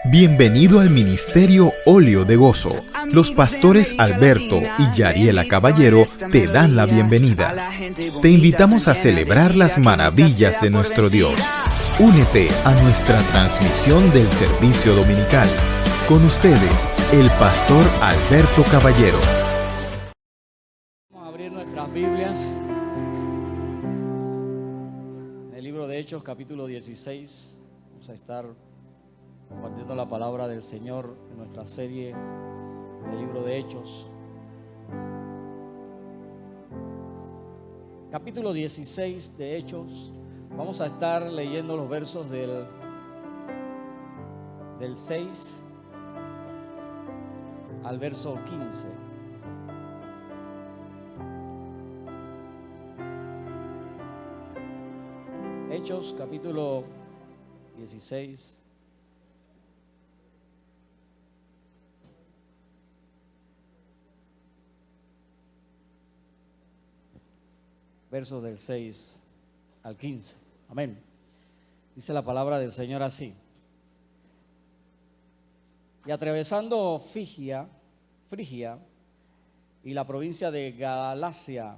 Bienvenido al Ministerio Óleo de Gozo. Los pastores Alberto y Yariela Caballero te dan la bienvenida. Te invitamos a celebrar las maravillas de nuestro Dios. Únete a nuestra transmisión del servicio dominical. Con ustedes, el pastor Alberto Caballero. Vamos a abrir nuestras Biblias en el libro de Hechos, capítulo 16. Vamos a estar compartiendo la palabra del Señor en nuestra serie del libro de Hechos. Capítulo 16 de Hechos. Vamos a estar leyendo los versos del 6 al verso 15. Hechos, capítulo 16. Versos del 6 al 15. Amén. Dice la palabra del Señor así. Y atravesando Frigia y la provincia de Galacia,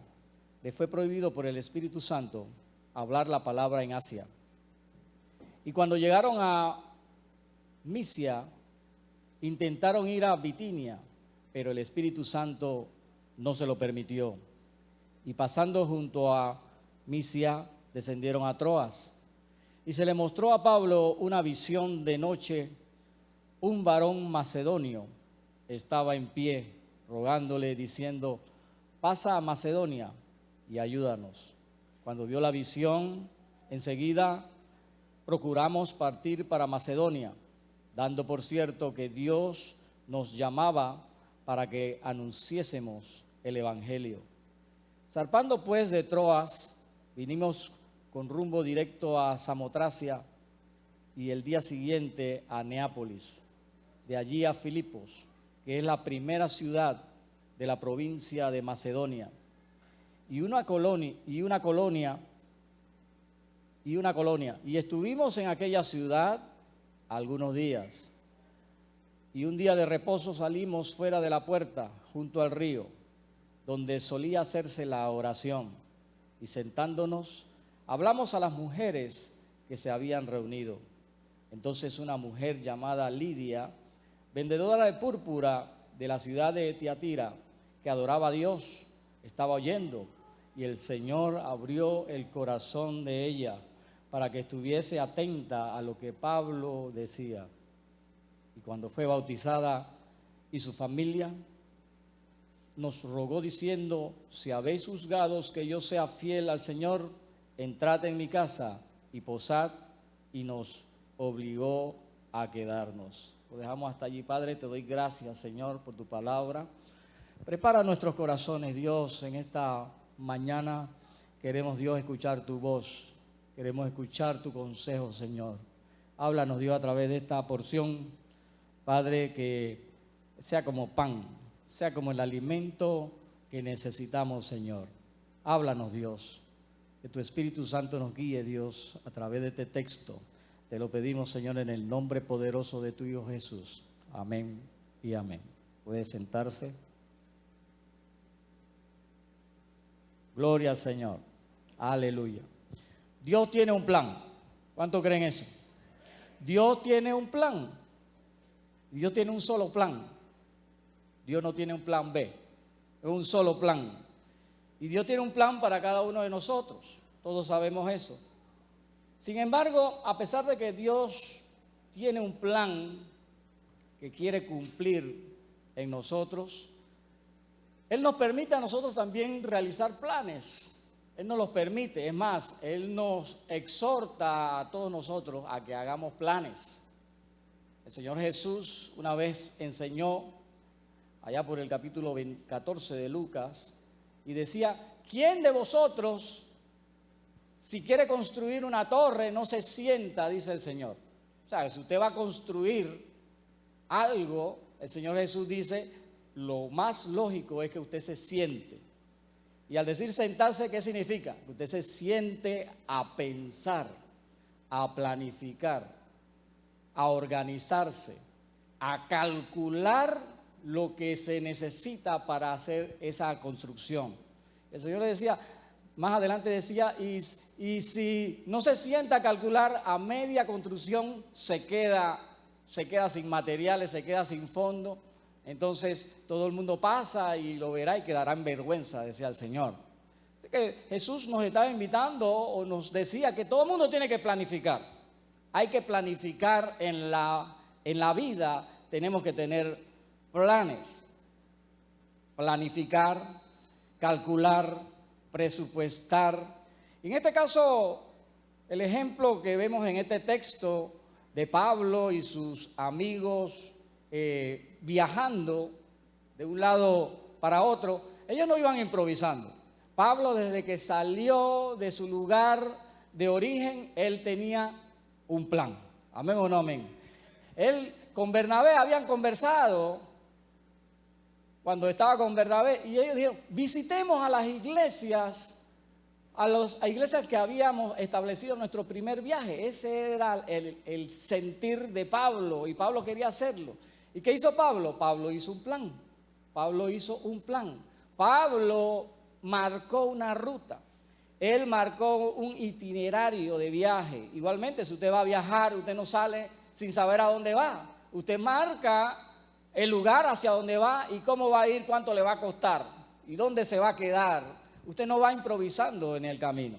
le fue prohibido por el Espíritu Santo hablar la palabra en Asia. Y cuando llegaron a Misia, intentaron ir a Bitinia, pero el Espíritu Santo no se lo permitió. Y pasando junto a Misia, descendieron a Troas. Y se le mostró a Pablo una visión de noche. Un varón macedonio estaba en pie, rogándole, diciendo: pasa a Macedonia y ayúdanos. Cuando vio la visión, enseguida procuramos partir para Macedonia, dando por cierto que Dios nos llamaba para que anunciésemos el evangelio. Zarpando pues de Troas, vinimos con rumbo directo a Samotracia y el día siguiente a Neápolis, de allí a Filipos, que es la primera ciudad de la provincia de Macedonia, y una colonia. Y estuvimos en aquella ciudad algunos días. Y un día de reposo salimos fuera de la puerta, junto al río, donde solía hacerse la oración, y sentándonos, hablamos a las mujeres que se habían reunido. Entonces una mujer llamada Lidia, vendedora de púrpura de la ciudad de Tiatira, que adoraba a Dios, estaba oyendo, y el Señor abrió el corazón de ella para que estuviese atenta a lo que Pablo decía. Y cuando fue bautizada y su familia, nos rogó diciendo: si habéis juzgado que yo sea fiel al Señor, entrad en mi casa y posad, y nos obligó a quedarnos. Lo dejamos hasta allí, Padre. Te doy gracias, Señor, por tu palabra. Prepara nuestros corazones, Dios, en esta mañana. Queremos, Dios, escuchar tu voz. Queremos escuchar tu consejo, Señor. Háblanos, Dios, a través de esta porción, Padre, que sea como pan, sea como el alimento que necesitamos, Señor. Háblanos, Dios. Que tu Espíritu Santo nos guíe, Dios, a través de este texto. Te lo pedimos, Señor, en el nombre poderoso de tu Hijo Jesús. Amén y amén. Puede sentarse. Gloria al Señor. Aleluya. Dios tiene un plan. ¿Cuánto creen eso? Dios tiene un plan. Dios tiene un solo plan. Dios no tiene un plan B. Es un solo plan. Y Dios tiene un plan para cada uno de nosotros. Todos sabemos eso. Sin embargo, a pesar de que Dios tiene un plan que quiere cumplir en nosotros, Él nos permite a nosotros también realizar planes. Él nos los permite. Es más, Él nos exhorta a todos nosotros a que hagamos planes. El Señor Jesús una vez enseñó allá por el capítulo 14 de Lucas y decía: ¿quién de vosotros, si quiere construir una torre, no se sienta? Dice el Señor. O sea, si usted va a construir algo, el Señor Jesús dice: lo más lógico es que usted se siente. Y al decir sentarse, ¿qué significa? Que usted se siente a pensar, a planificar. a organizarse, a calcular lo que se necesita para hacer esa construcción. El Señor le decía, más adelante decía, y si no se sienta a calcular, a media construcción se queda sin materiales, se queda sin fondo. Entonces todo el mundo pasa y lo verá y quedará en vergüenza, decía el Señor. Así que Jesús nos estaba invitando o nos decía que todo el mundo tiene que planificar. Hay que planificar en la vida, tenemos que tener planes. Planificar, calcular, presupuestar. En este caso, el ejemplo que vemos en este texto de Pablo y sus amigos viajando de un lado para otro, ellos no iban improvisando. Pablo, desde que salió de su lugar de origen, él tenía un plan. Amén o no amén. Él con Bernabé habían conversado cuando estaba con Bernabé y ellos dijeron, visitemos a las iglesias, a iglesias que habíamos establecido en nuestro primer viaje. Ese era el sentir de Pablo y Pablo quería hacerlo. ¿Y qué hizo Pablo? Pablo hizo un plan. Pablo marcó una ruta. Él marcó un itinerario de viaje. Igualmente, si usted va a viajar, usted no sale sin saber a dónde va. Usted marca el lugar hacia dónde va y cómo va a ir, cuánto le va a costar y dónde se va a quedar. Usted no va improvisando en el camino.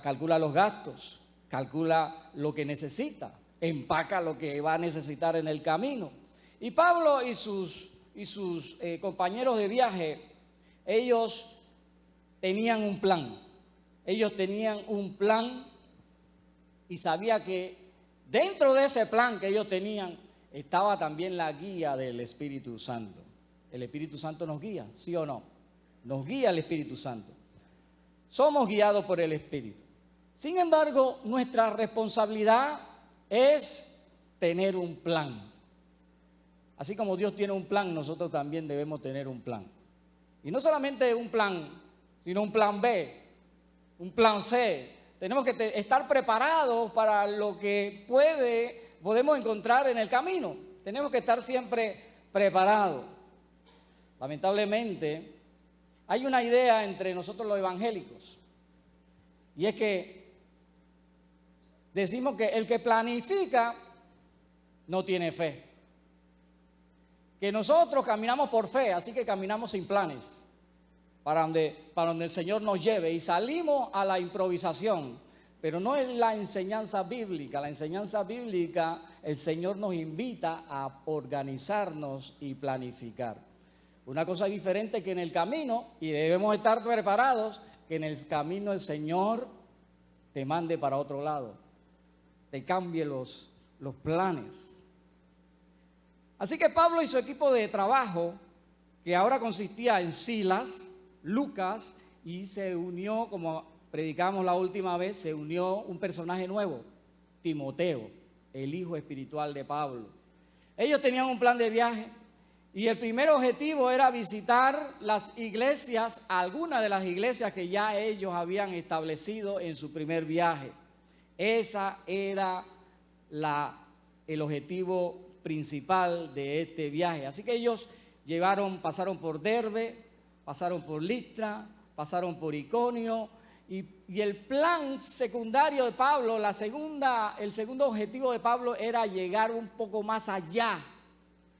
Calcula los gastos, calcula lo que necesita, empaca lo que va a necesitar en el camino. Y Pablo y sus compañeros de viaje, ellos tenían un plan. Ellos tenían un plan y sabía que dentro de ese plan que ellos tenían estaba también la guía del Espíritu Santo. El Espíritu Santo nos guía, ¿sí o no? Nos guía el Espíritu Santo. Somos guiados por el Espíritu. Sin embargo, nuestra responsabilidad es tener un plan. Así como Dios tiene un plan, nosotros también debemos tener un plan. Y no solamente un plan, sino un plan B, un plan C. Tenemos que estar preparados para lo que podemos encontrar en el camino. Tenemos que estar siempre preparados. Lamentablemente, hay una idea entre nosotros los evangélicos, y es que decimos que el que planifica no tiene fe. Que nosotros caminamos por fe, así que caminamos sin planes, para donde el Señor nos lleve, y salimos a la improvisación. Pero no es la enseñanza bíblica. La enseñanza bíblica, el Señor nos invita a organizarnos y planificar. Una cosa diferente que en el camino, y debemos estar preparados, que en el camino el Señor te mande para otro lado, te cambie los planes. Así que Pablo y su equipo de trabajo, que ahora consistía en Silas, Lucas, y se unió, como predicamos la última vez, se unió un personaje nuevo, Timoteo, el hijo espiritual de Pablo. Ellos tenían un plan de viaje y el primer objetivo era visitar las iglesias, algunas de las iglesias que ya ellos habían establecido en su primer viaje. Esa era el objetivo principal de este viaje. Así que ellos pasaron por Derbe, pasaron por Listra, pasaron por Iconio, y el plan secundario de Pablo, el segundo objetivo de Pablo era llegar un poco más allá.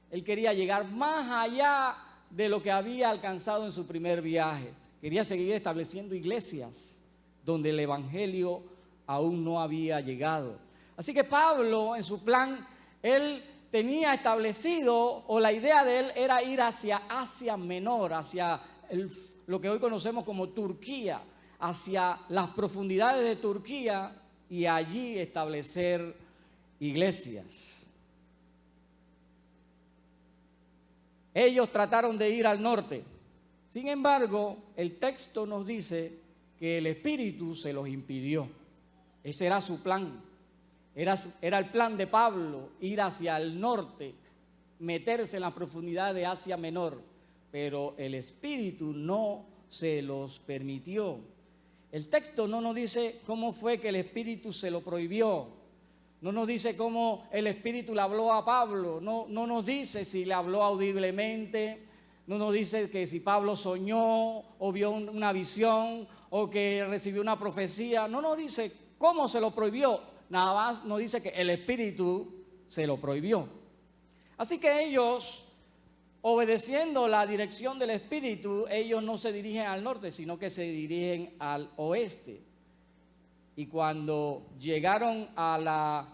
Él quería llegar más allá de lo que había alcanzado en su primer viaje. Quería seguir estableciendo iglesias donde el evangelio aún no había llegado. Así que Pablo, en su plan, él tenía establecido, o la idea de él era ir hacia Asia Menor, hacia lo que hoy conocemos como Turquía, hacia las profundidades de Turquía, y allí establecer iglesias. Ellos trataron de ir al norte. Sin embargo, el texto nos dice que el Espíritu se los impidió. Ese era su plan. Era el plan de Pablo, ir hacia el norte, meterse en la profundidad de Asia Menor, pero el Espíritu no se los permitió. El texto no nos dice cómo fue que el Espíritu se lo prohibió. No nos dice cómo el Espíritu le habló a Pablo, no nos dice si le habló audiblemente, no nos dice que si Pablo soñó o vio una visión o que recibió una profecía, no nos dice cómo se lo prohibió, nada más nos dice que el Espíritu se lo prohibió. Así que ellos, obedeciendo la dirección del Espíritu, ellos no se dirigen al norte, sino que se dirigen al oeste. Y cuando llegaron a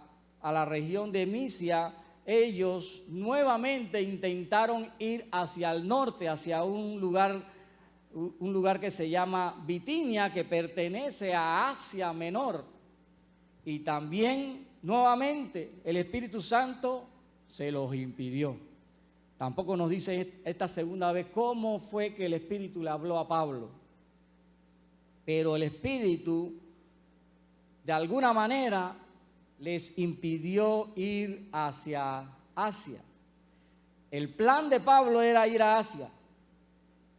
la región de Misia, ellos nuevamente intentaron ir hacia el norte, hacia un lugar que se llama Bitinia, que pertenece a Asia Menor. Y también, nuevamente, el Espíritu Santo se los impidió. Tampoco nos dice esta segunda vez cómo fue que el Espíritu le habló a Pablo. Pero el Espíritu, de alguna manera, les impidió ir hacia Asia. El plan de Pablo era ir a Asia,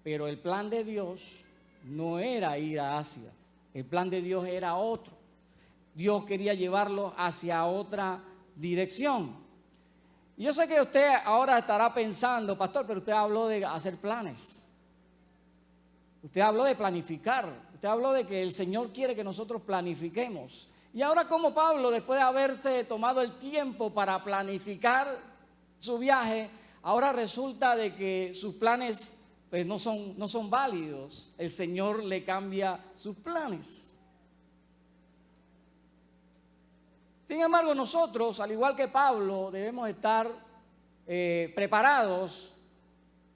pero el plan de Dios no era ir a Asia. El plan de Dios era otro. Dios quería llevarlo hacia otra dirección. Yo sé que usted ahora estará pensando, pastor, pero usted habló de hacer planes. Usted habló de planificar. Usted habló de que el Señor quiere que nosotros planifiquemos. Y ahora, como Pablo, después de haberse tomado el tiempo para planificar su viaje, ahora resulta de que sus planes pues no son válidos. El Señor le cambia sus planes. Sin embargo, nosotros, al igual que Pablo, debemos estar preparados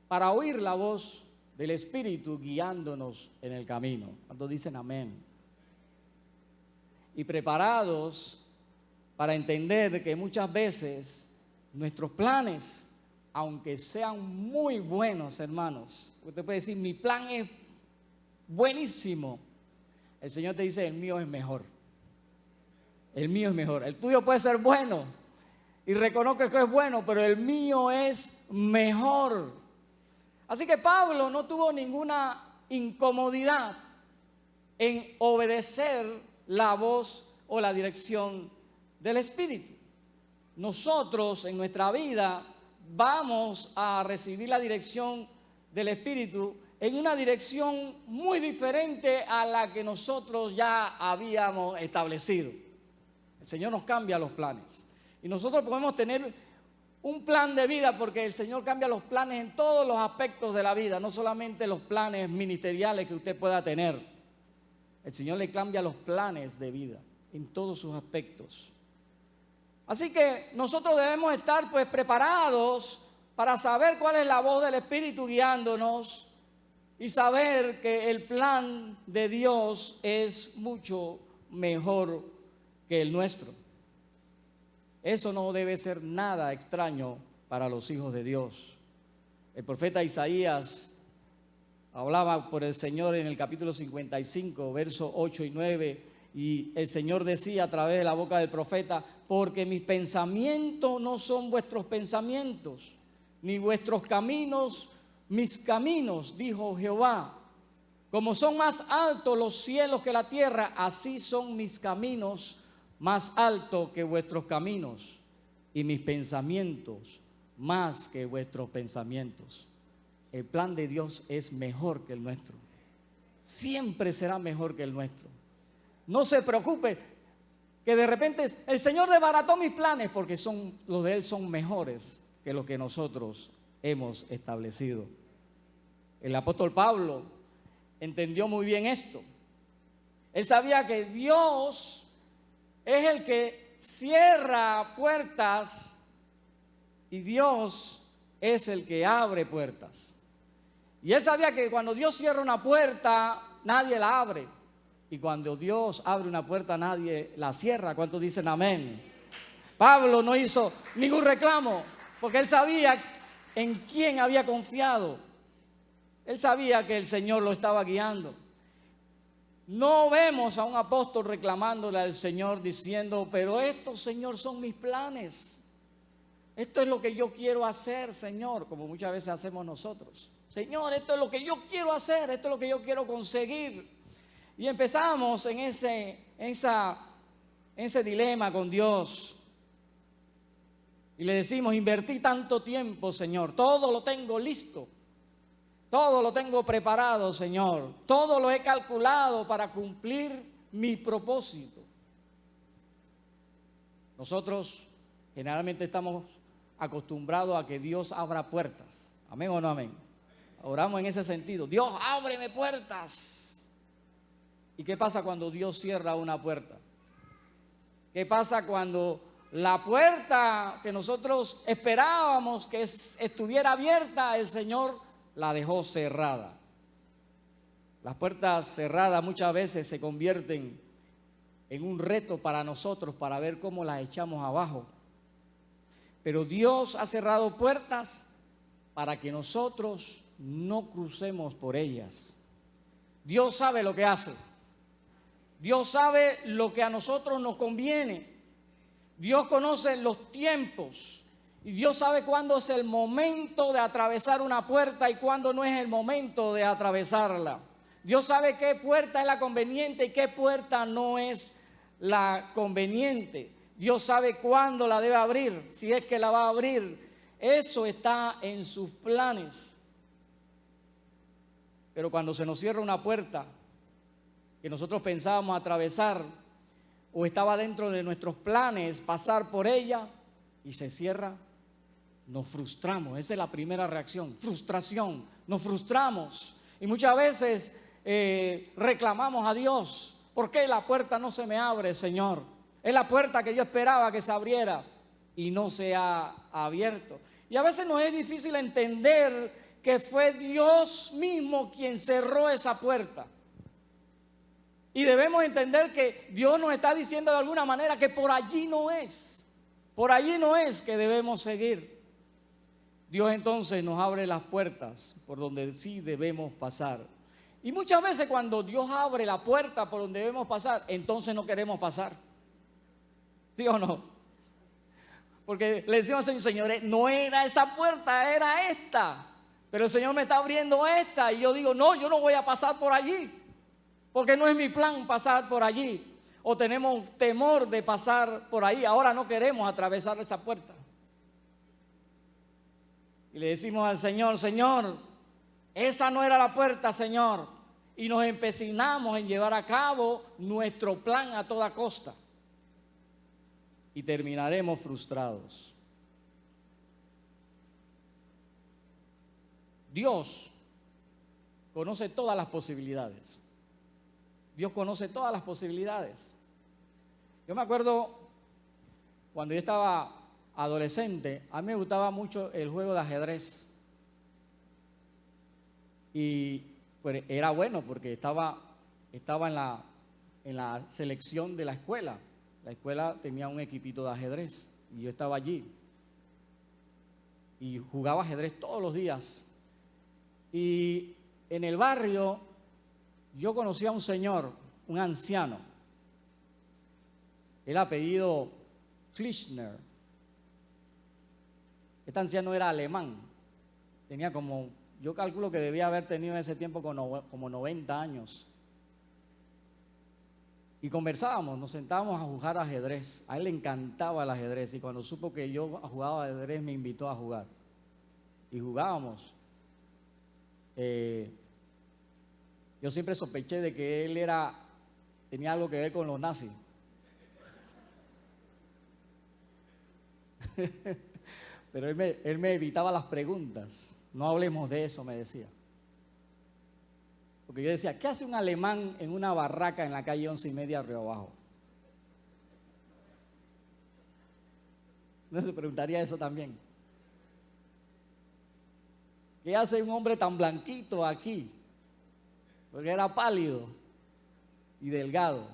para oír la voz del Espíritu guiándonos en el camino. ¿Cuántos dicen amén? Y preparados para entender que muchas veces nuestros planes, aunque sean muy buenos, hermanos, usted puede decir, mi plan es buenísimo. El Señor te dice, el mío es mejor. El mío es mejor. El tuyo puede ser bueno y reconozco que es bueno, pero el mío es mejor. Así que Pablo no tuvo ninguna incomodidad en obedecer la voz o la dirección del Espíritu. Nosotros en nuestra vida vamos a recibir la dirección del Espíritu en una dirección muy diferente a la que nosotros ya habíamos establecido. El Señor nos cambia los planes. Y nosotros podemos tener un plan de vida porque el Señor cambia los planes en todos los aspectos de la vida, no solamente los planes ministeriales que usted pueda tener. El Señor le cambia los planes de vida en todos sus aspectos. Así que nosotros debemos estar pues preparados para saber cuál es la voz del Espíritu guiándonos y saber que el plan de Dios es mucho mejor que el nuestro. Eso no debe ser nada extraño para los hijos de Dios. El profeta Isaías hablaba por el Señor en el capítulo 55, versos 8 y 9, y el Señor decía a través de la boca del profeta, porque mis pensamientos no son vuestros pensamientos, ni vuestros caminos mis caminos, dijo Jehová. Como son más altos los cielos que la tierra, así son mis caminos más altos que vuestros caminos, y mis pensamientos más que vuestros pensamientos. El plan de Dios es mejor que el nuestro. Siempre será mejor que el nuestro. No se preocupe que de repente el Señor desbarató mis planes porque los de Él son mejores que los que nosotros hemos establecido. El apóstol Pablo entendió muy bien esto. Él sabía que Dios es el que cierra puertas y Dios es el que abre puertas. Y él sabía que cuando Dios cierra una puerta, nadie la abre. Y cuando Dios abre una puerta, nadie la cierra. ¿Cuántos dicen amén? Pablo no hizo ningún reclamo porque él sabía en quién había confiado. Él sabía que el Señor lo estaba guiando. No vemos a un apóstol reclamándole al Señor diciendo, pero estos, Señor, son mis planes. Esto es lo que yo quiero hacer, Señor, como muchas veces hacemos nosotros. Señor, esto es lo que yo quiero hacer, esto es lo que yo quiero conseguir. Y empezamos en ese dilema con Dios. Y le decimos, invertí tanto tiempo, Señor, todo lo tengo listo, todo lo tengo preparado, Señor, todo lo he calculado para cumplir mi propósito. Nosotros generalmente estamos acostumbrados a que Dios abra puertas. ¿Amén o no amén? Oramos en ese sentido. Dios, ábreme puertas. ¿Y qué pasa cuando Dios cierra una puerta? ¿Qué pasa cuando la puerta que nosotros esperábamos que estuviera abierta, el Señor la dejó cerrada? Las puertas cerradas muchas veces se convierten en un reto para nosotros para ver cómo las echamos abajo. Pero Dios ha cerrado puertas para que nosotros no crucemos por ellas. Dios sabe lo que hace. Dios sabe lo que a nosotros nos conviene. Dios conoce los tiempos y Dios sabe cuándo es el momento de atravesar una puerta y cuándo no es el momento de atravesarla. Dios sabe qué puerta es la conveniente y qué puerta no es la conveniente. Dios sabe cuándo la debe abrir, si es que la va a abrir. Eso está en sus planes. Pero cuando se nos cierra una puerta que nosotros pensábamos atravesar o estaba dentro de nuestros planes pasar por ella y se cierra, nos frustramos. Esa es la primera reacción, frustración. Nos frustramos y muchas veces reclamamos a Dios. ¿Por qué la puerta no se me abre, Señor? Es la puerta que yo esperaba que se abriera y no se ha abierto. Y a veces nos es difícil entender que fue Dios mismo quien cerró esa puerta. Y debemos entender que Dios nos está diciendo de alguna manera que por allí no es que debemos seguir. Dios entonces nos abre las puertas por donde sí debemos pasar. Y muchas veces cuando Dios abre la puerta por donde debemos pasar, entonces no queremos pasar. ¿Sí o no? Porque le decimos al Señor, no era esa puerta, era esta. Pero el Señor me está abriendo esta y yo digo, no, yo no voy a pasar por allí. Porque no es mi plan pasar por allí. O tenemos temor de pasar por ahí. Ahora no queremos atravesar esa puerta. Y le decimos al Señor, Señor, esa no era la puerta, Señor. Y nos empecinamos en llevar a cabo nuestro plan a toda costa. Y terminaremos frustrados. Dios conoce todas las posibilidades. Dios conoce todas las posibilidades. Yo me acuerdo cuando yo estaba adolescente, a mí me gustaba mucho el juego de ajedrez. Y pues, era bueno porque estaba en la selección de la escuela. La escuela tenía un equipito de ajedrez y yo estaba allí. Y jugaba ajedrez todos los días. Y en el barrio yo conocí a un señor, un anciano. El apellido Kirchner. Este anciano era alemán. Tenía yo calculo que debía haber tenido en ese tiempo como 90 años. Y conversábamos, nos sentábamos a jugar ajedrez. A él le encantaba el ajedrez y cuando supo que yo jugaba ajedrez me invitó a jugar. Y jugábamos. Yo siempre sospeché de que él tenía algo que ver con los nazis. Pero él me evitaba las preguntas. No hablemos de eso, me decía. Porque yo decía, ¿qué hace un alemán en una barraca en la calle 11:30 Río Abajo? No se preguntaría eso también. ¿Qué hace un hombre tan blanquito aquí? Porque era pálido y delgado.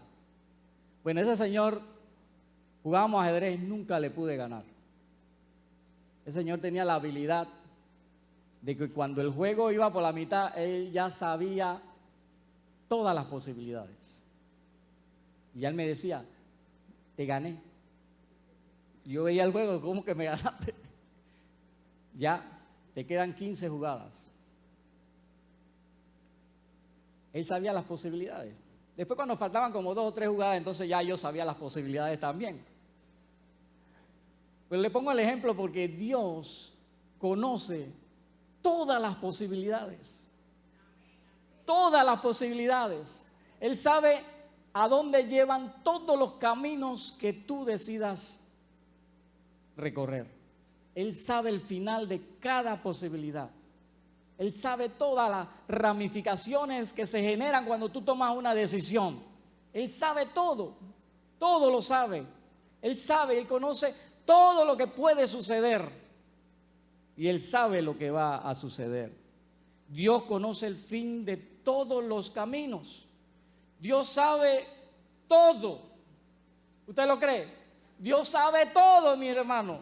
Bueno, ese señor, jugábamos ajedrez, nunca le pude ganar. Ese señor tenía la habilidad de que cuando el juego iba por la mitad, él ya sabía todas las posibilidades. Y él me decía, te gané. Y yo veía el juego, ¿cómo que me ganaste? Ya, te quedan 15 jugadas. Él sabía las posibilidades. Después cuando faltaban como 2 o 3 jugadas, entonces ya yo sabía las posibilidades también. Pero le pongo el ejemplo porque Dios conoce todas las posibilidades. Todas las posibilidades. Él sabe a dónde llevan todos los caminos que tú decidas recorrer. Él sabe el final de cada posibilidad. Él sabe todas las ramificaciones que se generan cuando tú tomas una decisión. Él sabe todo, todo lo sabe. Él sabe, Él conoce todo lo que puede suceder. Y Él sabe lo que va a suceder. Dios conoce el fin de todos los caminos. Dios sabe todo. ¿Usted lo cree? Dios sabe todo, mi hermano.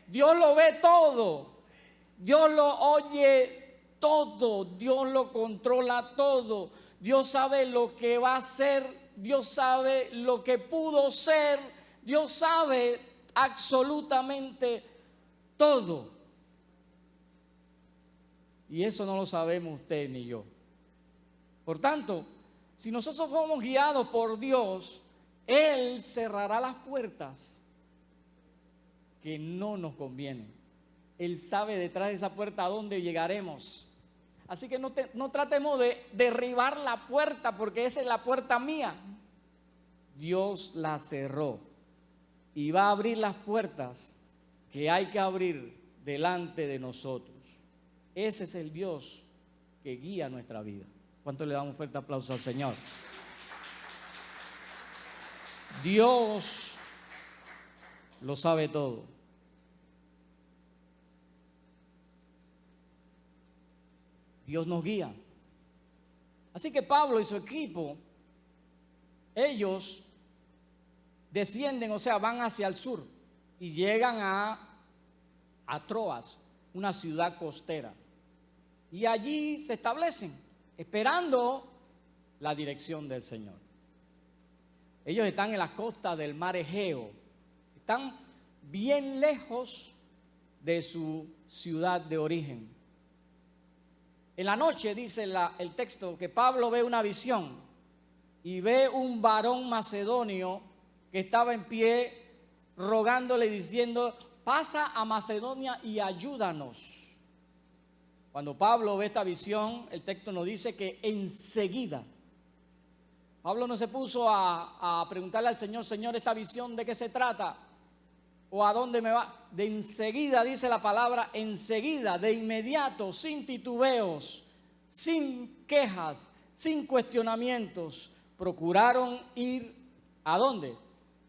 Dios lo ve todo. Dios lo oye todo. Dios lo controla todo. Dios sabe lo que va a ser. Dios sabe lo que pudo ser. Dios sabe absolutamente todo. Y eso no lo sabemos usted ni yo. Por tanto, si nosotros somos guiados por Dios, Él cerrará las puertas que no nos convienen. Él sabe detrás de esa puerta a dónde llegaremos. Así que no tratemos de derribar la puerta porque esa es la puerta mía. Dios la cerró y va a abrir las puertas que hay que abrir delante de nosotros. Ese es el Dios que guía nuestra vida. ¿Cuánto le damos un fuerte aplauso al Señor? Dios lo sabe todo. Dios nos guía. Así que Pablo y su equipo, ellos descienden, o sea, van hacia el sur y llegan a Troas, una ciudad costera. Y allí se establecen, esperando la dirección del Señor. Ellos están en la costa del mar Egeo, están bien lejos de su ciudad de origen. En la noche dice el texto que Pablo ve una visión y ve un varón macedonio que estaba en pie rogándole diciendo: pasa a Macedonia y ayúdanos. Cuando Pablo ve esta visión, el texto nos dice que enseguida, Pablo no se puso a preguntarle al Señor: Señor, esta visión, ¿de qué se trata? ¿O a dónde me va? De enseguida, dice la palabra, enseguida, de inmediato, sin titubeos, sin quejas, sin cuestionamientos, procuraron ir ¿a dónde?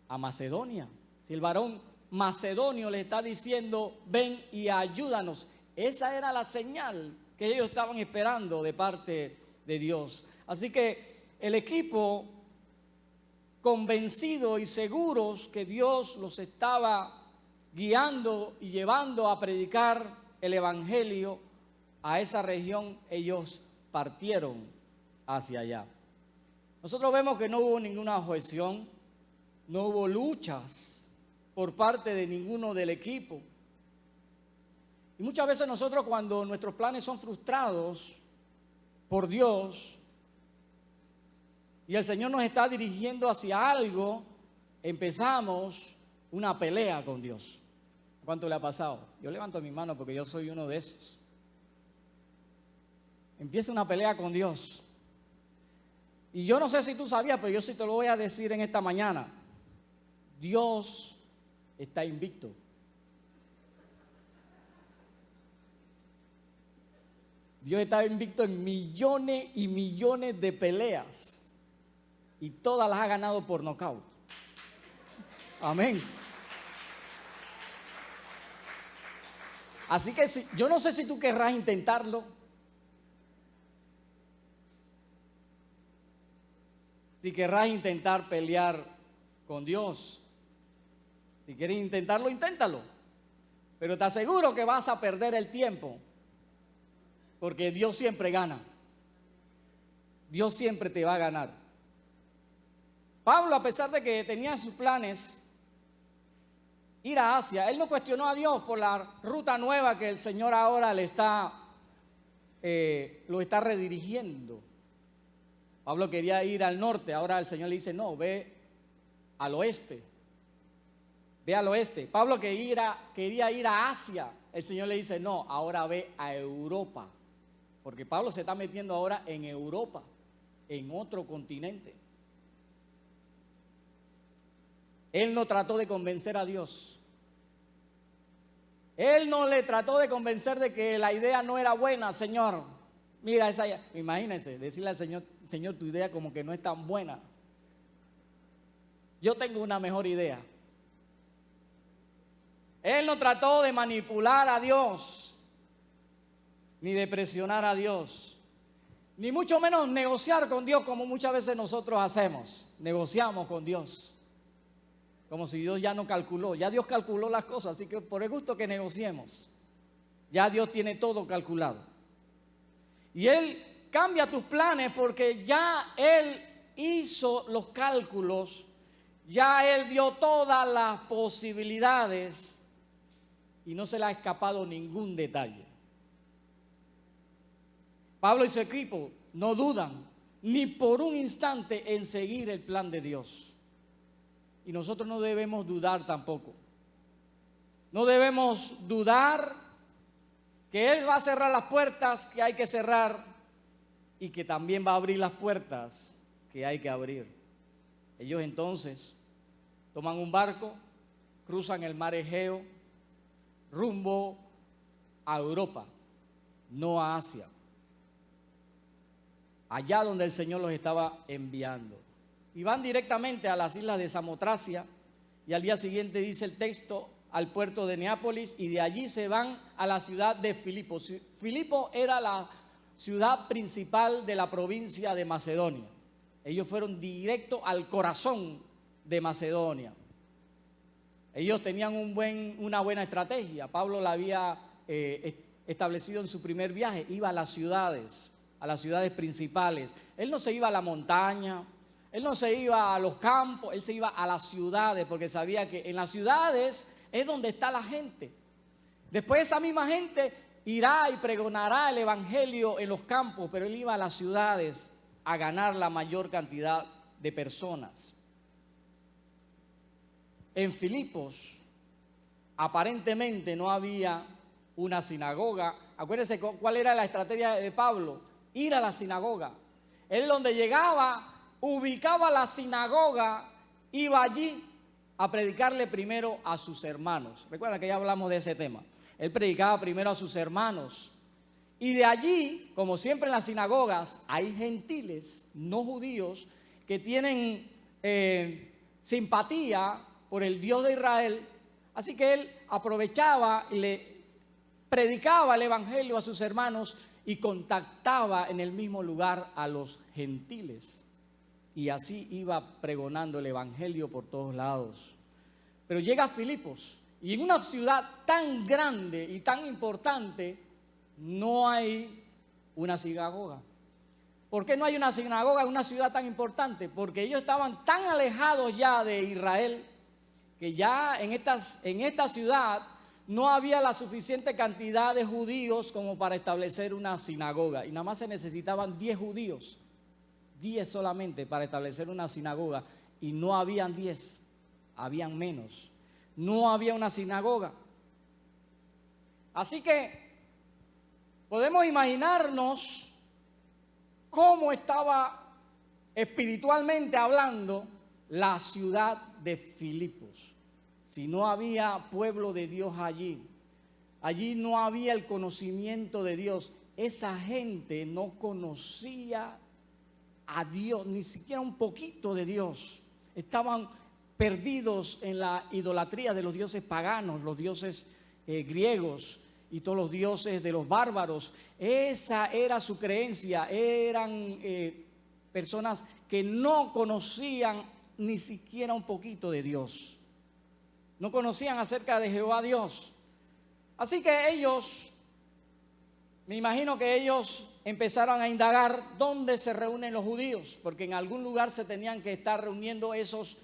A Macedonia. Si el varón macedonio le está diciendo: ven y ayúdanos, esa era la señal que ellos estaban esperando de parte de Dios. Así que el equipo, convencido y seguros que Dios los estaba guiando y llevando a predicar el evangelio a esa región, ellos partieron hacia allá. Nosotros vemos que no hubo ninguna objeción, no hubo luchas por parte de ninguno del equipo. Y muchas veces nosotros, cuando nuestros planes son frustrados por Dios y el Señor nos está dirigiendo hacia algo, empezamos una pelea con Dios. ¿Cuánto le ha pasado? Yo levanto mi mano porque yo soy uno de esos. Empieza una pelea con Dios. Y yo no sé si tú sabías, pero yo sí te lo voy a decir en esta mañana. Dios está invicto. Dios está invicto en millones y millones de peleas. Y todas las ha ganado por nocaut. Amén. Así que yo no sé si tú querrás intentarlo. Si querrás intentar pelear con Dios. Si quieres intentarlo, inténtalo. Pero te aseguro que vas a perder el tiempo. Porque Dios siempre gana. Dios siempre te va a ganar. Pablo, a pesar de que tenía sus planes ir a Asia, él no cuestionó a Dios por la ruta nueva que el Señor ahora lo está redirigiendo. Pablo quería ir al norte, ahora el Señor le dice: no, ve al oeste. ve al oeste. Pablo quería ir a Asia. El Señor le dice, no, ahora ve a Europa. Porque Pablo se está metiendo ahora en Europa, en otro continente. Él no trató de convencer a Dios. Él no le trató de convencer de que la idea no era buena, Señor. Mira esa, imagínense, decirle al Señor, Señor, tu idea como que no es tan buena. Yo tengo una mejor idea. Él no trató de manipular a Dios, ni de presionar a Dios, ni mucho menos negociar con Dios como muchas veces nosotros hacemos. Negociamos con Dios, como si Dios ya no calculó. Ya Dios calculó las cosas, así que por el gusto que negociemos. Ya Dios tiene todo calculado. Y Él cambia tus planes porque ya Él hizo los cálculos, ya Él vio todas las posibilidades y no se le ha escapado ningún detalle. Pablo y su equipo no dudan ni por un instante en seguir el plan de Dios. Y nosotros no debemos dudar tampoco. No debemos dudar que Él va a cerrar las puertas que hay que cerrar y que también va a abrir las puertas que hay que abrir. Ellos entonces toman un barco, cruzan el mar Egeo, rumbo a Europa, no a Asia. Allá donde el Señor los estaba enviando. Y van directamente a las islas de Samotracia y al día siguiente dice el texto al puerto de Neápolis y de allí se van a la ciudad de Filipo. Filipo era la ciudad principal de la provincia de Macedonia. Ellos fueron directo al corazón de Macedonia. Ellos tenían una buena estrategia. Pablo la había establecido en su primer viaje. Iba a las ciudades principales. Él no se iba a la montaña, él no se iba a los campos, él se iba a las ciudades porque sabía que en las ciudades es donde está la gente. Después esa misma gente irá y pregonará el evangelio en los campos, pero él iba a las ciudades a ganar la mayor cantidad de personas. En Filipos aparentemente no había una sinagoga. Acuérdense cuál era la estrategia de Pablo: ir a la sinagoga. Él donde llegaba, ubicaba la sinagoga, iba allí a predicarle primero a sus hermanos. Recuerda que ya hablamos de ese tema. Él predicaba primero a sus hermanos. Y de allí, como siempre en las sinagogas, hay gentiles no judíos que tienen simpatía por el Dios de Israel. Así que él aprovechaba y le predicaba el evangelio a sus hermanos y contactaba en el mismo lugar a los gentiles. Y así iba pregonando el evangelio por todos lados. Pero llega a Filipos y en una ciudad tan grande y tan importante no hay una sinagoga. ¿Por qué no hay una sinagoga en una ciudad tan importante? Porque ellos estaban tan alejados ya de Israel que ya en esta ciudad no había la suficiente cantidad de judíos como para establecer una sinagoga. Y nada más se necesitaban 10 judíos, 10 solamente para establecer una sinagoga. Y no habían 10, habían menos. No había una sinagoga. Así que podemos imaginarnos cómo estaba espiritualmente hablando la ciudad de Filipos. Si no había pueblo de Dios allí, allí no había el conocimiento de Dios. Esa gente no conocía a Dios, ni siquiera un poquito de Dios. Estaban perdidos en la idolatría de los dioses paganos, los dioses griegos y todos los dioses de los bárbaros. Esa era su creencia. Eran personas que no conocían ni siquiera un poquito de Dios. No conocían acerca de Jehová Dios. Así que ellos, me imagino que ellos empezaron a indagar dónde se reúnen los judíos, porque en algún lugar se tenían que estar reuniendo esos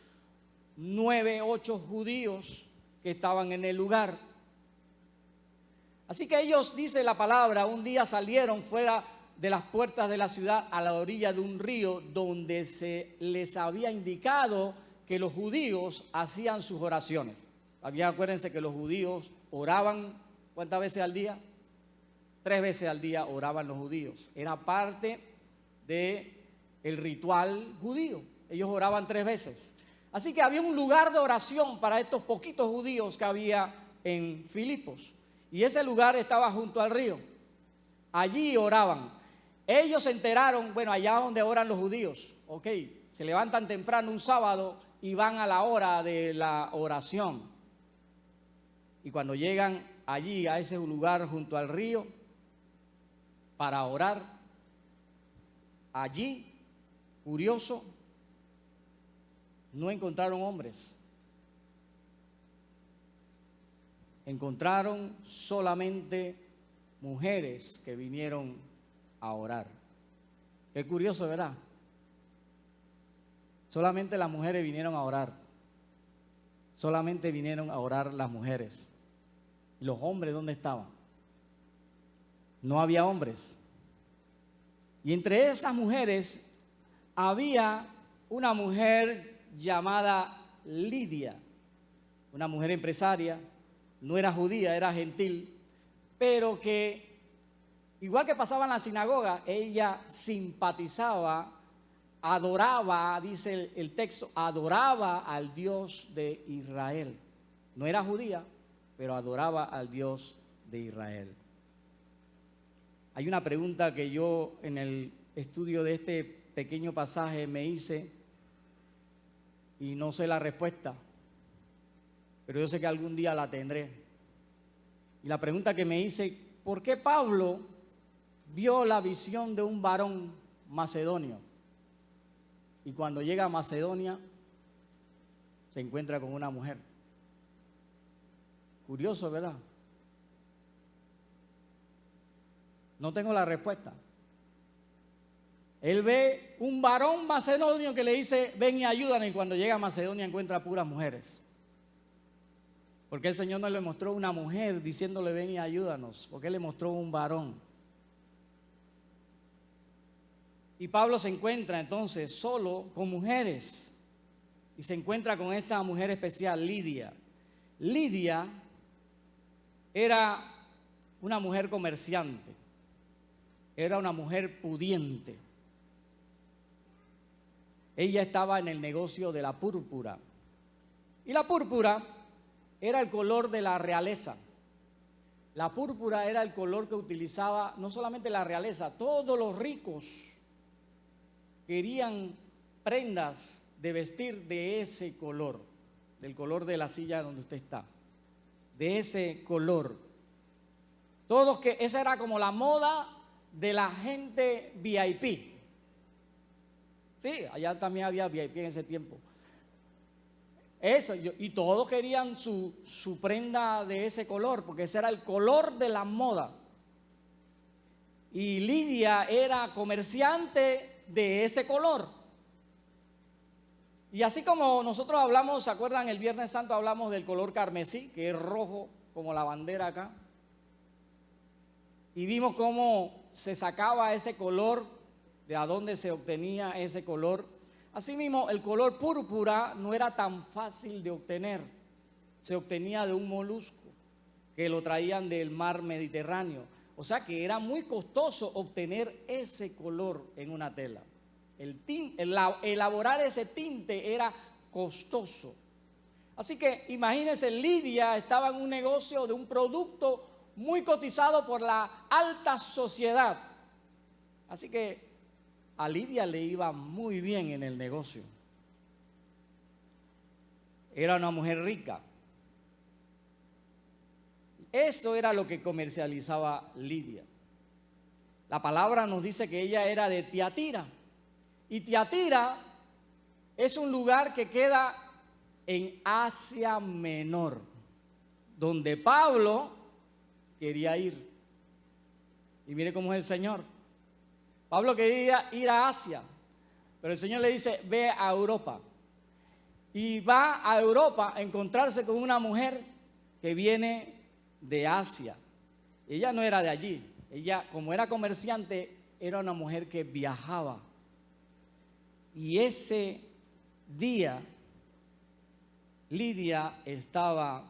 9, 8 judíos que estaban en el lugar. Así que ellos, dice la palabra, un día salieron fuera de las puertas de la ciudad a la orilla de un río donde se les había indicado que los judíos hacían sus oraciones. También acuérdense que los judíos oraban, ¿cuántas veces al día? 3 veces al día oraban los judíos. Era parte del ritual judío. Ellos oraban 3 veces. Así que había un lugar de oración para estos poquitos judíos que había en Filipos. Y ese lugar estaba junto al río. Allí oraban. Ellos se enteraron, bueno, allá donde oran los judíos, ok, se levantan temprano un sábado y van a la hora de la oración. Y cuando llegan allí a ese lugar junto al río para orar, allí, curioso, no encontraron hombres. Encontraron solamente mujeres que vinieron a orar. Qué curioso, ¿verdad? Solamente las mujeres vinieron a orar. Solamente vinieron a orar las mujeres. ¿Los hombres dónde estaban? No había hombres. Y entre esas mujeres había una mujer llamada Lidia, una mujer empresaria, no era judía, era gentil, pero que, igual que pasaba en la sinagoga, ella simpatizaba, adoraba, dice el texto, adoraba al Dios de Israel. No era judía, pero adoraba al Dios de Israel. Hay una pregunta que yo en el estudio de este pequeño pasaje me hice y no sé la respuesta, pero yo sé que algún día la tendré. Y la pregunta que me hice, ¿por qué Pablo vio la visión de un varón macedonio? Y cuando llega a Macedonia, se encuentra con una mujer. Curioso, ¿verdad? No tengo la respuesta. Él ve un varón macedonio que le dice, ven y ayúdame, y cuando llega a Macedonia encuentra puras mujeres. Porque el Señor no le mostró una mujer diciéndole, ven y ayúdanos, porque Él le mostró un varón. Y Pablo se encuentra entonces solo con mujeres, y se encuentra con esta mujer especial, Lidia. Lidia era una mujer comerciante, era una mujer pudiente. Ella estaba en el negocio de la púrpura. Y la púrpura era el color de la realeza. La púrpura era el color que utilizaba no solamente la realeza, todos los ricos querían prendas de vestir de ese color, del color de la silla donde usted está, de ese color. Todos que esa era como la moda de la gente VIP. Sí, allá también había VIP en ese tiempo. Eso, y todos querían su prenda de ese color, porque ese era el color de la moda. Y Lidia era comerciante de ese color. Y así como nosotros hablamos, ¿se acuerdan? El Viernes Santo hablamos del color carmesí, que es rojo como la bandera acá. Y vimos cómo se sacaba ese color, de a dónde se obtenía ese color. Asimismo, el color púrpura no era tan fácil de obtener. Se obtenía de un molusco que lo traían del mar Mediterráneo. O sea que era muy costoso obtener ese color en una tela. Elaborar ese tinte era costoso. Así que imagínense, Lidia estaba en un negocio de un producto muy cotizado por la alta sociedad. Así que a Lidia le iba muy bien en el negocio. Era una mujer rica. Eso era lo que comercializaba Lidia. La palabra nos dice que ella era de Tiatira. Y Tiatira es un lugar que queda en Asia Menor, donde Pablo quería ir. Y mire cómo es el Señor. Pablo quería ir a Asia, pero el Señor le dice, ve a Europa. Y va a Europa a encontrarse con una mujer que viene de Asia. Ella no era de allí. Ella, como era comerciante, era una mujer que viajaba. Y ese día, Lidia estaba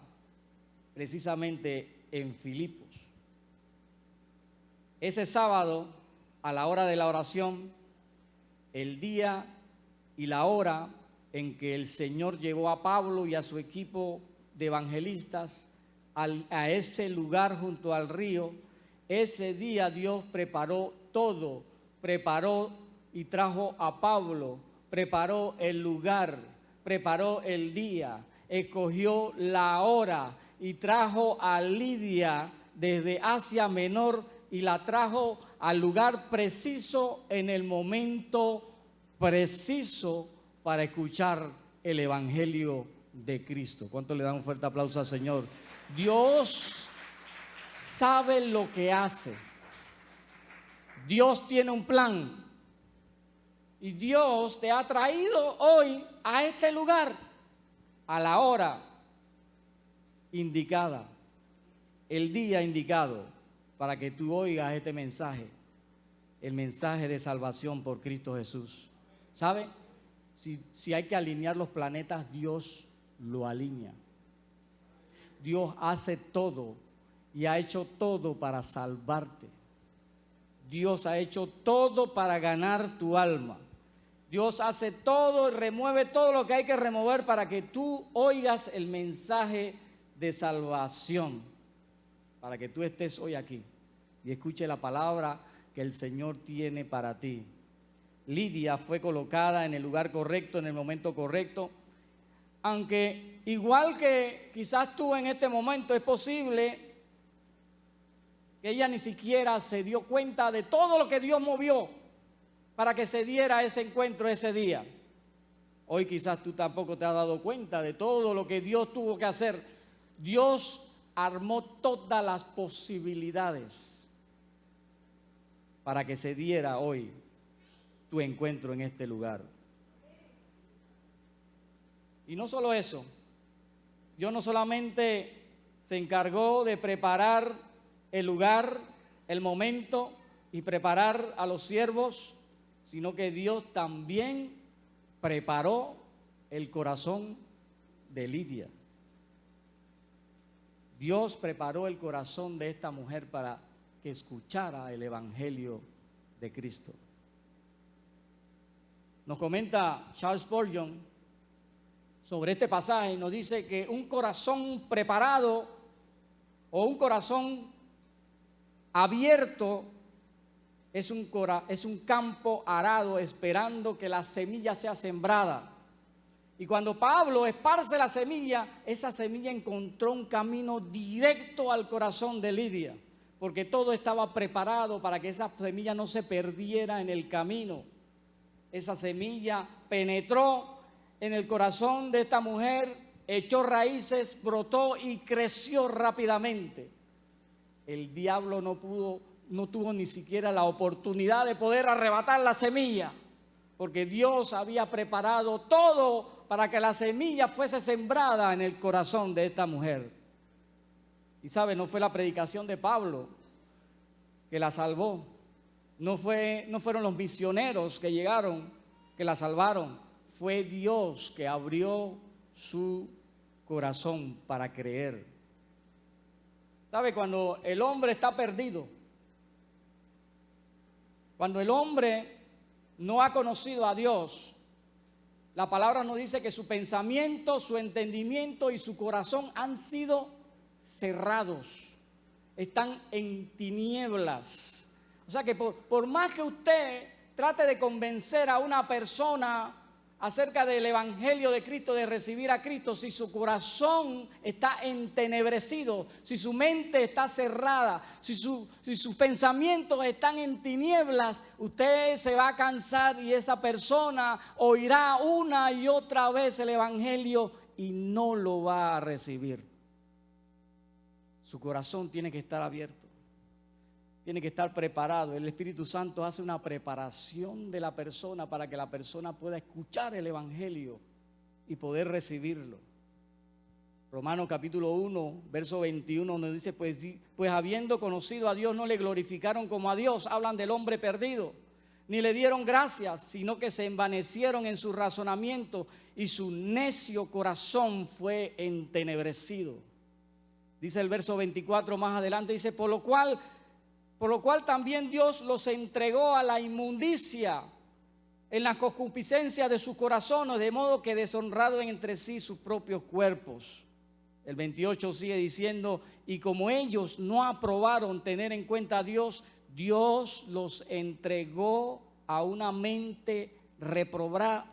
precisamente en Filipos. Ese sábado, a la hora de la oración, el día y la hora en que el Señor llevó a Pablo y a su equipo de evangelistas a ese lugar junto al río, ese día Dios preparó todo, preparó y trajo a Pablo, preparó el lugar, preparó el día, escogió la hora y trajo a Lidia desde Asia Menor y la trajo al lugar preciso en el momento preciso para escuchar el evangelio de Cristo. ¿Cuánto le dan un fuerte aplauso al Señor? Dios sabe lo que hace. Dios tiene un plan. Y Dios te ha traído hoy a este lugar, a la hora indicada, el día indicado, para que tú oigas este mensaje, el mensaje de salvación por Cristo Jesús. ¿Sabe? Si hay que alinear los planetas, Dios lo alinea. Dios hace todo y ha hecho todo para salvarte. Dios ha hecho todo para ganar tu alma. Dios hace todo y remueve todo lo que hay que remover para que tú oigas el mensaje de salvación, para que tú estés hoy aquí y escuche la palabra que el Señor tiene para ti. Lidia fue colocada en el lugar correcto, en el momento correcto, aunque igual que quizás tú en este momento, es posible que ella ni siquiera se dio cuenta de todo lo que Dios movió para que se diera ese encuentro ese día. Hoy quizás tú tampoco te has dado cuenta de todo lo que Dios tuvo que hacer. Dios armó todas las posibilidades para que se diera hoy tu encuentro en este lugar. Y no solo eso, Dios no solamente se encargó de preparar el lugar, el momento y preparar a los siervos, sino que Dios también preparó el corazón de Lidia. Dios preparó el corazón de esta mujer para que escuchara el evangelio de Cristo. Nos comenta Charles Spurgeon sobre este pasaje y nos dice que un corazón preparado o un corazón abierto es un campo arado esperando que la semilla sea sembrada. Y cuando Pablo esparce la semilla, esa semilla encontró un camino directo al corazón de Lidia, porque todo estaba preparado para que esa semilla no se perdiera en el camino. Esa semilla penetró en el corazón de esta mujer, echó raíces, brotó y creció rápidamente. El diablo no tuvo ni siquiera la oportunidad de poder arrebatar la semilla, porque Dios había preparado todo para que la semilla fuese sembrada en el corazón de esta mujer. Y sabe, no fue la predicación de Pablo que la salvó, no fueron los misioneros que llegaron que la salvaron, fue Dios que abrió su corazón para creer. ¿Sabe? Cuando el hombre está perdido, cuando el hombre no ha conocido a Dios, la palabra nos dice que su pensamiento, su entendimiento y su corazón han sido cerrados, están en tinieblas. O sea que por más que usted trate de convencer a una persona acerca del evangelio de Cristo, de recibir a Cristo, si su corazón está entenebrecido, si su mente está cerrada, si sus pensamientos están en tinieblas, usted se va a cansar y esa persona oirá una y otra vez el evangelio y no lo va a recibir. Su corazón tiene que estar abierto. Tiene que estar preparado. El Espíritu Santo hace una preparación de la persona para que la persona pueda escuchar el evangelio y poder recibirlo. Romanos capítulo 1, verso 21 nos dice, pues habiendo conocido a Dios no le glorificaron como a Dios, hablan del hombre perdido, ni le dieron gracias, sino que se envanecieron en su razonamiento y su necio corazón fue entenebrecido. Dice el verso 24 más adelante, dice, por lo cual también Dios los entregó a la inmundicia en la concupiscencia de sus corazones, de modo que deshonraron entre sí sus propios cuerpos. El 28 sigue diciendo, y como ellos no aprobaron tener en cuenta a Dios, Dios los entregó a una mente reprobada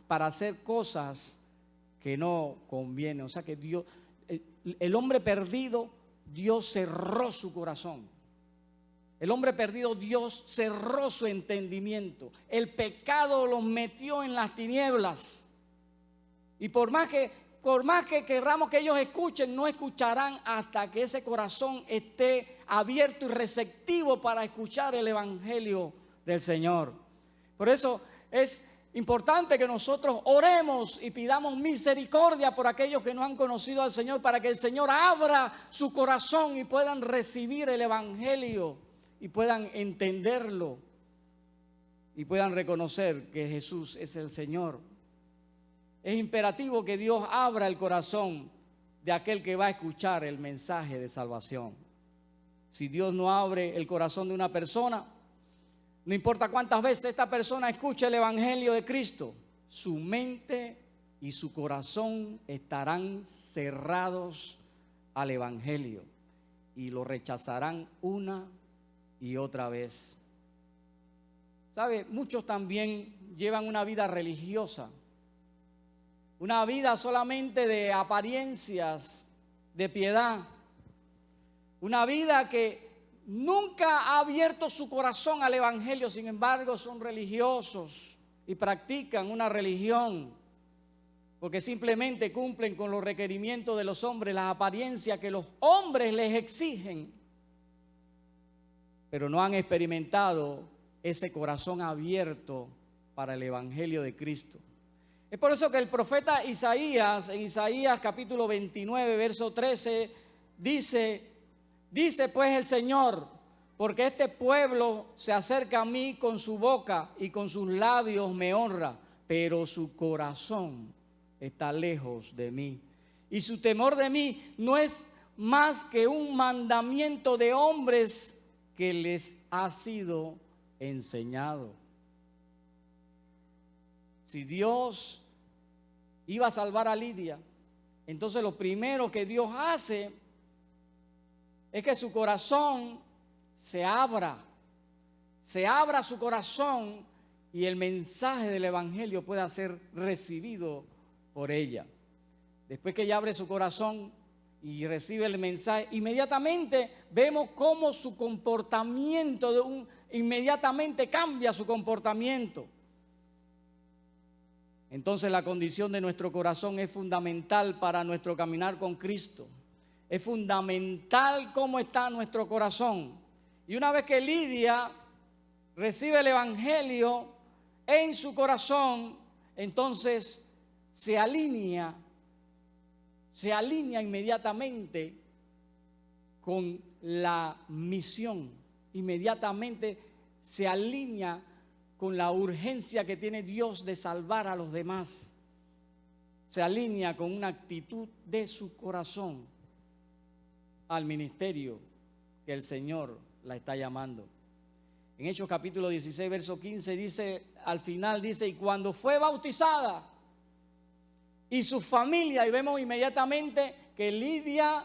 para hacer cosas que no convienen. O sea que Dios, el hombre perdido, Dios cerró su corazón. El hombre perdido, Dios cerró su entendimiento. El pecado los metió en las tinieblas. Y por más que querramos que ellos escuchen, no escucharán hasta que ese corazón esté abierto y receptivo para escuchar el evangelio del Señor. Por eso es importante que nosotros oremos y pidamos misericordia por aquellos que no han conocido al Señor, para que el Señor abra su corazón y puedan recibir el evangelio y puedan entenderlo y puedan reconocer que Jesús es el Señor. Es imperativo que Dios abra el corazón de aquel que va a escuchar el mensaje de salvación. Si Dios no abre el corazón de una persona, no importa cuántas veces esta persona escuche el evangelio de Cristo, su mente y su corazón estarán cerrados al evangelio y lo rechazarán una y otra vez. ¿Sabe? Muchos también llevan una vida religiosa, una vida solamente de apariencias, de piedad, una vida que nunca ha abierto su corazón al evangelio. Sin embargo, son religiosos y practican una religión porque simplemente cumplen con los requerimientos de los hombres, las apariencias que los hombres les exigen, pero no han experimentado ese corazón abierto para el evangelio de Cristo. Es por eso que el profeta Isaías, en Isaías capítulo 29, verso 13, dice pues el Señor, porque este pueblo se acerca a mí con su boca y con sus labios me honra, pero su corazón está lejos de mí. Y su temor de mí no es más que un mandamiento de hombres que les ha sido enseñado. Si Dios iba a salvar a Lidia, entonces lo primero que Dios hace es que su corazón se abra su corazón y el mensaje del evangelio pueda ser recibido por ella. Después que ella abre su corazón y recibe el mensaje, inmediatamente vemos cómo su comportamiento inmediatamente cambia su comportamiento. Entonces la condición de nuestro corazón es fundamental para nuestro caminar con Cristo. Es fundamental cómo está nuestro corazón. Y una vez que Lidia recibe el evangelio en su corazón, entonces se alinea inmediatamente con la misión. Inmediatamente se alinea con la urgencia que tiene Dios de salvar a los demás. Se alinea con una actitud de su corazón al ministerio que el Señor la está llamando. En Hechos capítulo 16, verso 15 dice, al final dice, y cuando fue bautizada y su familia, y vemos inmediatamente que Lidia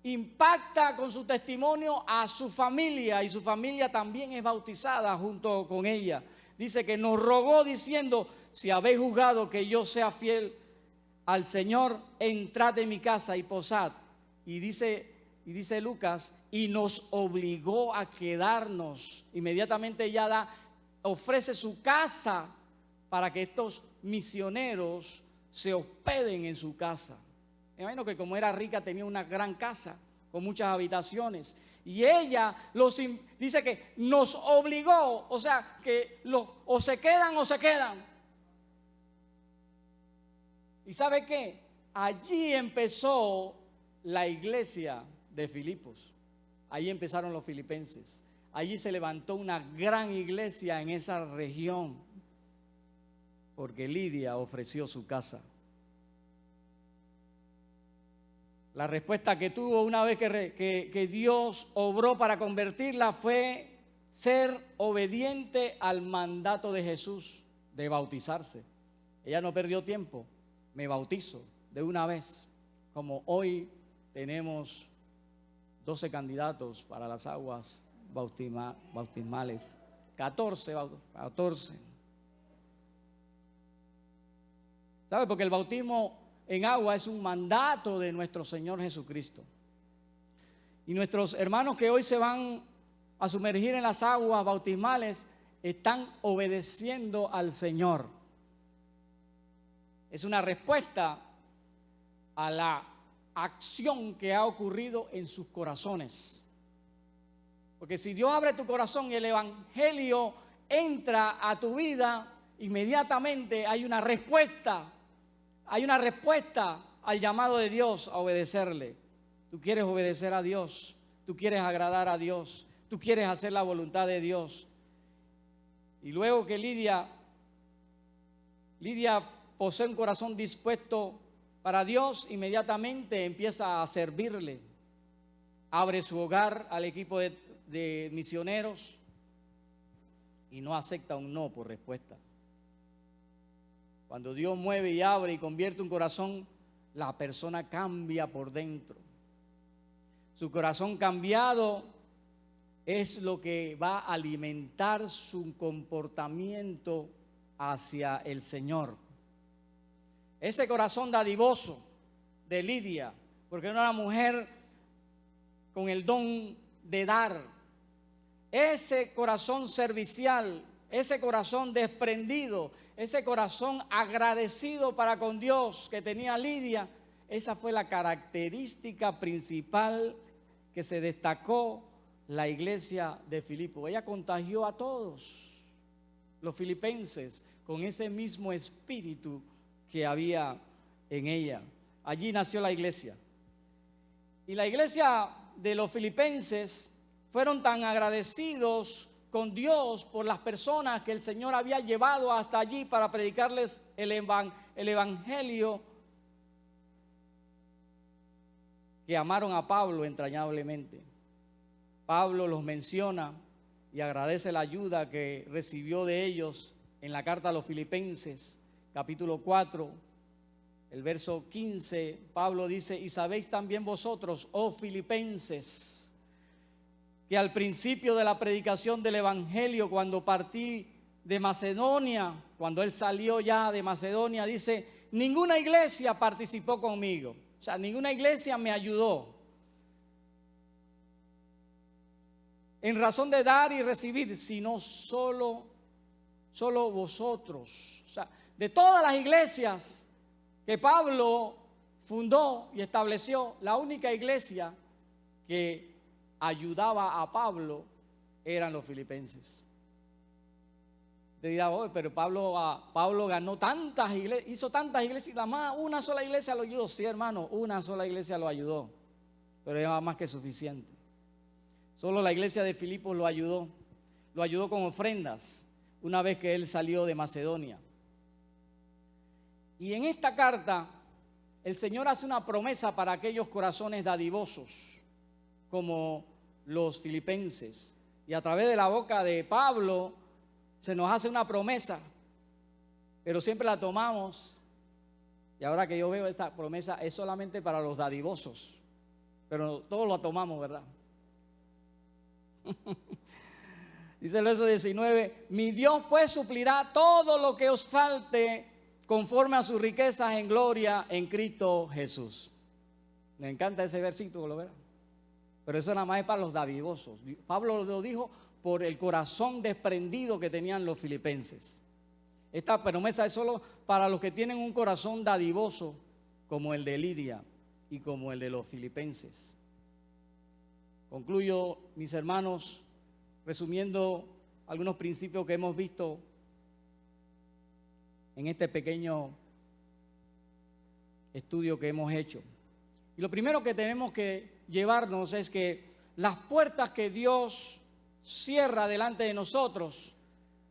impacta con su testimonio a su familia, y su familia también es bautizada junto con ella. Dice que nos rogó diciendo, si habéis juzgado que yo sea fiel al Señor, entrad en mi casa y posad. Y dice Lucas, y nos obligó a quedarnos. Inmediatamente ella ofrece su casa para que estos misioneros se hospeden en su casa. Me imagino que como era rica tenía una gran casa con muchas habitaciones. Y ella dice que nos obligó, o sea, que o se quedan o se quedan. ¿Y sabe qué? Allí empezó la iglesia de Filipos. Allí empezaron los filipenses. Allí se levantó una gran iglesia en esa región, porque Lidia ofreció su casa. La respuesta que tuvo una vez que Dios obró para convertirla fue ser obediente al mandato de Jesús de bautizarse. Ella no perdió tiempo, me bautizo de una vez, como hoy tenemos 12 candidatos para las aguas bautismales, 14. ¿Sabe? Porque el bautismo en agua es un mandato de nuestro Señor Jesucristo. Y nuestros hermanos que hoy se van a sumergir en las aguas bautismales están obedeciendo al Señor. Es una respuesta a la acción que ha ocurrido en sus corazones. Porque si Dios abre tu corazón y el evangelio entra a tu vida, inmediatamente hay una respuesta al llamado de Dios a obedecerle. Tú quieres obedecer a Dios, tú quieres agradar a Dios, tú quieres hacer la voluntad de Dios. Y luego que Lidia posee un corazón dispuesto para Dios, inmediatamente empieza a servirle. Abre su hogar al equipo de misioneros y no acepta un no por respuesta. Cuando Dios mueve y abre y convierte un corazón, la persona cambia por dentro. Su corazón cambiado es lo que va a alimentar su comportamiento hacia el Señor. Ese corazón dadivoso de Lidia, porque era una mujer con el don de dar, ese corazón servicial, ese corazón desprendido, ese corazón agradecido para con Dios que tenía Lidia, esa fue la característica principal que se destacó la iglesia de Filipo. Ella contagió a todos los filipenses con ese mismo espíritu que había en ella. Allí nació la iglesia. Y la iglesia de los filipenses fueron tan agradecidos con Dios por las personas que el Señor había llevado hasta allí para predicarles el evangelio, que amaron a Pablo entrañablemente. Pablo los menciona y agradece la ayuda que recibió de ellos en la carta a los Filipenses, capítulo 4, el verso 15. Pablo dice: y sabéis también vosotros, oh Filipenses, que al principio de la predicación del evangelio, cuando partí de Macedonia, cuando él salió ya de Macedonia, dice, ninguna iglesia participó conmigo. O sea, ninguna iglesia me ayudó en razón de dar y recibir, sino solo vosotros. O sea, de todas las iglesias que Pablo fundó y estableció, la única iglesia que ayudaba a Pablo eran los filipenses. Te dirá, oh, pero Pablo ganó tantas iglesias, hizo tantas iglesias, y nada más una sola iglesia lo ayudó. Sí, hermano, una sola iglesia lo ayudó, pero era más que suficiente. Solo la iglesia de Filipos lo ayudó con ofrendas una vez que él salió de Macedonia. Y en esta carta el Señor hace una promesa para aquellos corazones dadivosos como los filipenses, y a través de la boca de Pablo se nos hace una promesa, pero siempre la tomamos, y ahora que yo veo esta promesa es solamente para los dadivosos, pero todos la tomamos, ¿verdad? Dice el verso 19, mi Dios pues suplirá todo lo que os falte conforme a sus riquezas en gloria en Cristo Jesús. Me encanta ese versículo, ¿verdad? Pero eso nada más es para los dadivosos. Pablo lo dijo por el corazón desprendido que tenían los filipenses. Esta promesa es solo para los que tienen un corazón dadivoso como el de Lidia y como el de los filipenses. Concluyo, mis hermanos, resumiendo algunos principios que hemos visto en este pequeño estudio que hemos hecho. Y lo primero que tenemos que llevarnos es que las puertas que Dios cierra delante de nosotros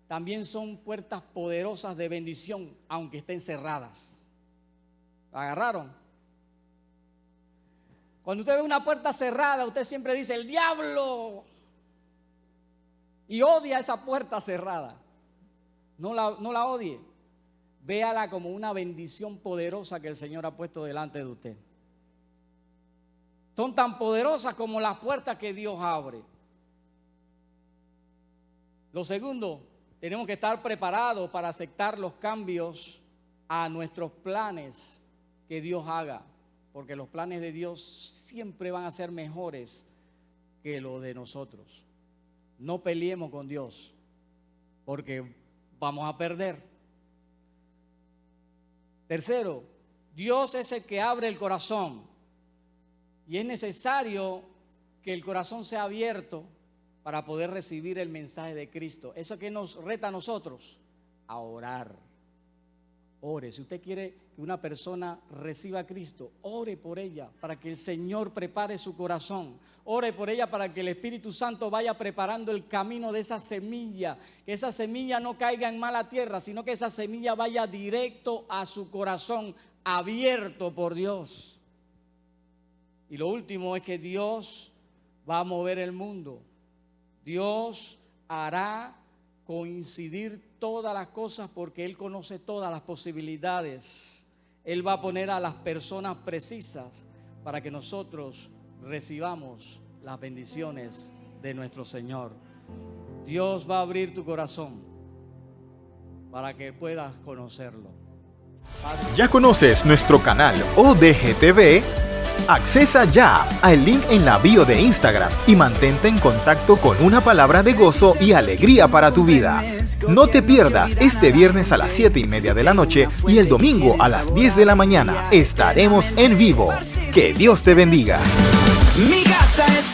también son puertas poderosas de bendición, aunque estén cerradas. ¿Agarraron? Cuando usted ve una puerta cerrada, usted siempre dice, el diablo. Y odia esa puerta cerrada. No la odie. Véala como una bendición poderosa que el Señor ha puesto delante de usted. Son tan poderosas como las puertas que Dios abre. Lo segundo, tenemos que estar preparados para aceptar los cambios a nuestros planes que Dios haga. Porque los planes de Dios siempre van a ser mejores que los de nosotros. No peleemos con Dios, porque vamos a perder. Tercero, Dios es el que abre el corazón. Y es necesario que el corazón sea abierto para poder recibir el mensaje de Cristo. Eso que nos reta a nosotros, a orar. Ore, si usted quiere que una persona reciba a Cristo, ore por ella para que el Señor prepare su corazón. Ore por ella para que el Espíritu Santo vaya preparando el camino de esa semilla. Que esa semilla no caiga en mala tierra, sino que esa semilla vaya directo a su corazón, abierto por Dios. Y lo último es que Dios va a mover el mundo. Dios hará coincidir todas las cosas porque Él conoce todas las posibilidades. Él va a poner a las personas precisas para que nosotros recibamos las bendiciones de nuestro Señor. Dios va a abrir tu corazón para que puedas conocerlo. ¿Ya conoces nuestro canal ODGTV? Accesa ya al link en la bio de Instagram y mantente en contacto con una palabra de gozo y alegría para tu vida. No te pierdas este viernes a las 7:30 de la noche y el domingo a las 10 de la mañana. Estaremos en vivo. Que Dios te bendiga. Mi casa es